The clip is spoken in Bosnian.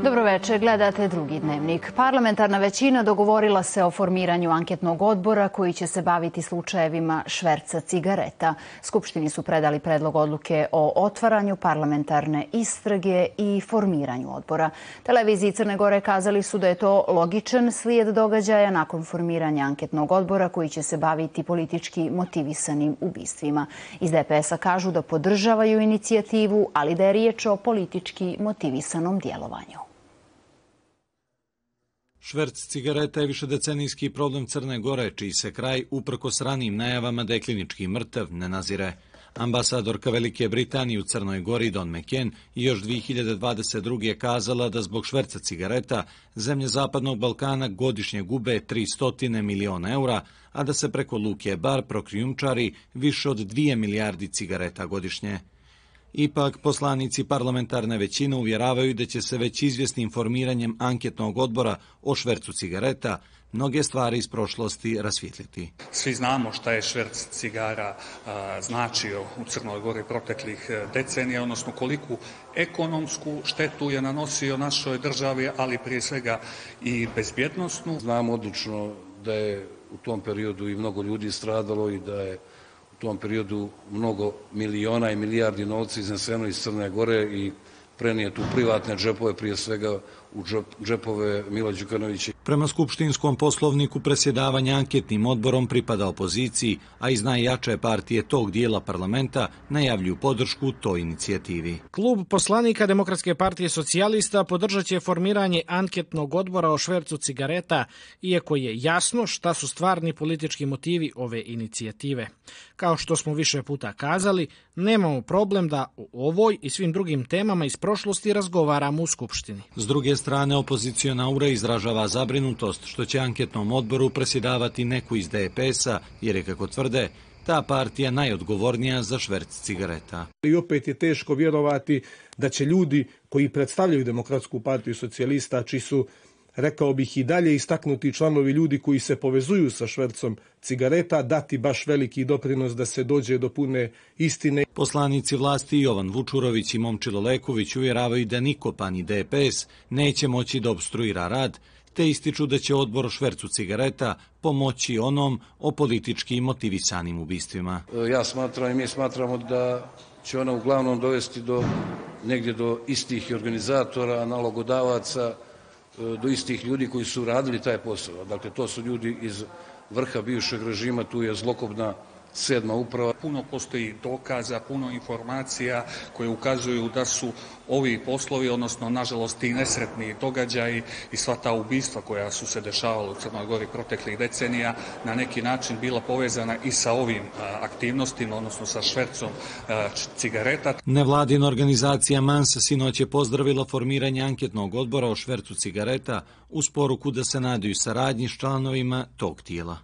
Dobroveče, gledate Drugi dnevnik. Parlamentarna većina dogovorila se o formiranju anketnog odbora koji će se baviti slučajevima šverca cigareta. Skupštini su predali predlog odluke o otvaranju parlamentarne istrage i formiranju odbora. Televiziji Crne Gore kazali su da je to logičan slijed događaja nakon formiranja anketnog odbora koji će se baviti politički motivisanim ubistvima. Iz DPS-a kažu da podržavaju inicijativu, ali da je riječ o politički motivisanom djelovanju. Šverc cigareta je višedecenijski problem Crne Gore, čiji se kraj, uprkos ranijim najavama da je klinički mrtav, ne nazire. Ambasadorka Velike Britanije u Crnoj Gori Don McCain još 2022. je kazala da zbog šverca cigareta zemlje Zapadnog Balkana godišnje gube 300 miliona eura, a da se preko luke Bar prokrijumčari više od 2 milijardi cigareta godišnje. Ipak, poslanici parlamentarne većine uvjeravaju da će se već izvjesnim formiranjem anketnog odbora o švercu cigareta mnoge stvari iz prošlosti rasvijetliti. Svi znamo šta je šverc cigara značio u Crnoj Gori proteklih decenija, odnosno koliku ekonomsku štetu je nanosio našoj državi, ali prije svega i bezbjednosnu. Znamo odlično da je u tom periodu i mnogo ljudi stradalo i da je u tom periodu mnogo miliona i milijardi novca izneseno iz Crne Gore i prenijeto u privatne džepove, prije svega u džepove Mila Đukanovića. Prema skupštinskom poslovniku predsjedavanje anketnim odborom pripada opoziciji, a iz najjače partije tog dijela parlamenta najavljuju podršku toj inicijativi. Klub poslanika Demokratske partije socijalista podržat će formiranje anketnog odbora o švercu cigareta, iako je jasno šta su stvarni politički motivi ove inicijative. Kao što smo više puta kazali, nemamo problem da o ovoj i svim drugim temama iz prošlosti razgovaramo u Skupštini. S druge strane, opoziciona URA izražava zabrinutost što će anketnom odboru predsjedavati neku iz DPS-a, jer je, kako tvrde, ta partija najodgovornija za šverc cigareta. I opet je teško vjerovati da će ljudi koji predstavljaju Demokratsku partiju socijalista, čiji su, rekao bih, i dalje istaknuti članovi ljudi koji se povezuju sa švercom cigareta, dati baš veliki doprinos da se dođe do pune istine. Poslanici vlasti Jovan Vučurović i Momčilo Leković uvjeravaju da niko, pa ni DPS, neće moći da opstruira rad, te ističu da će odbor o švercu cigareta pomoći onom o politički motivisanim ubistvima. Ja smatram i mi smatramo da će ona uglavnom dovesti negdje do istih organizatora, nalogodavaca, do istih ljudi koji su radili taj posao. Dakle, to su ljudi iz vrha bivšeg režima, tu je zlokobna 7. uprava. Puno postoji dokaza, puno informacija koje ukazuju da su ovi poslovi, odnosno nažalost i nesretni događaji i sva ta ubistva koja su se dešavala u Crnoj Gori proteklih decenija na neki način bila povezana i sa ovim aktivnostima, odnosno sa švercom cigareta. Nevladina organizacija MANS sinoć je pozdravila formiranje anketnog odbora o švercu cigareta uz poruku da se nadaju saradnji s članovima tog tijela.